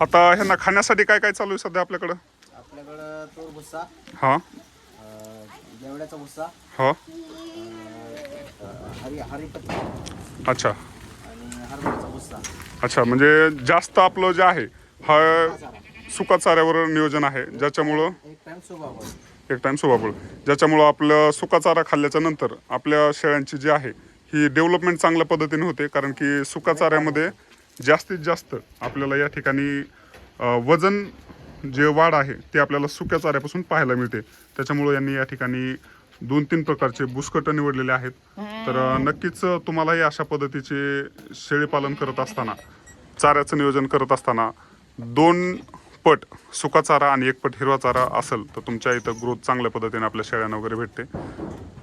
आता ह्यांना खाण्यासाठी काय काय चालू आहे सध्या आपल्याकडं? आपल्याकडं तूर भुस्सा, हां जेवढ्याचा भुस्सा, हो हरीपत्ती अच्छा आणि हरभऱ्याचा भुस्सा. अच्छा, म्हणजे जास्त आपलं जे आहे हा सुका चाऱ्यावर नियोजन आहे, ज्याच्यामुळं एक टाइम सुबाबळ. एक टाइम सुबाबूळ, ज्याच्यामुळं आपलं सुका चारा खाल्ल्याच्या नंतर आपल्या शेळ्यांची जी आहे ही डेव्हलपमेंट चांगल्या पद्धतीने होते. कारण की सुका चाऱ्यामध्ये जास्तीत जास्त आपल्याला या ठिकाणी वजन जे वाढ आहे ते आपल्याला सुक्या चाऱ्यापासून पाहायला मिळते. त्याच्यामुळं यांनी या ठिकाणी 2-3 प्रकारचे बुसकटं निवडलेले आहेत. तर नक्कीच तुम्हालाही अशा पद्धतीचे शेळीपालन करत असताना, चाऱ्याचं नियोजन करत असताना 2 पट सुका चारा आणि 1 पट हिरवा चारा असेल तर तुमच्या इथं ग्रोथ चांगल्या पद्धतीने आपल्या शेळ्यांना वगैरे भेटते.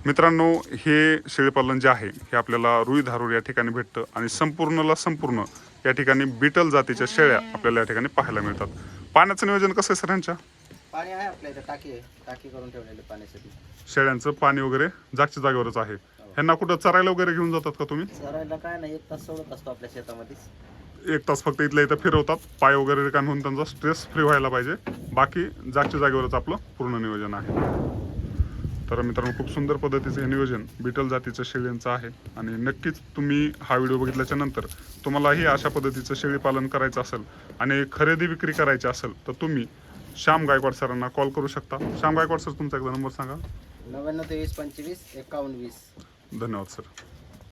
मित्रांनो, हे शेळीपालन जे आहे हे आपल्याला रुई धारूर या ठिकाणी भेटतं आणि संपूर्ण या ठिकाणी बिटल जातीच्या शेळ्या आपल्याला या ठिकाणी पाहायला मिळतात. पाण्याचं नियोजन कसं आहे सर यांच्या? पाणी आहे आपल्या इथं, टाकी आहे, टाकी करून ठेवलेली पाण्यासाठी. शेळ्यांचं पाणी वगैरे जागच्या जागेवरच आहे. ह्यांना कुठं चरायला वगैरे घेऊन जातात का तुम्ही? चरायला काय नाही, 1 तास सोडत असतो आपल्या शेतामध्येच. 1 तास फक्त इथल्या इथं फिरवतात, पाय वगैरे रिकामे होऊन त्यांचा स्ट्रेस फ्री व्हायला पाहिजे. बाकी जागच्या जागेवरच आपलं पूर्ण नियोजन आहे. तर मित्रांनो, खूप सुंदर पद्धतीचं हे नियोजन बिटल जातीच्या शेळ्यांचं आहे. आणि नक्कीच तुम्ही हा व्हिडिओ बघितल्याच्या नंतर तुम्हालाही अशा पद्धतीचं शेळीपालन करायचं असेल आणि खरेदी विक्री करायची असेल तर तुम्ही श्याम गायकवाड सरांना कॉल करू शकता. श्याम गायकवाड सर, तुमचा एकदा नंबर सांगा. 99 23 25 51 20. धन्यवाद सर.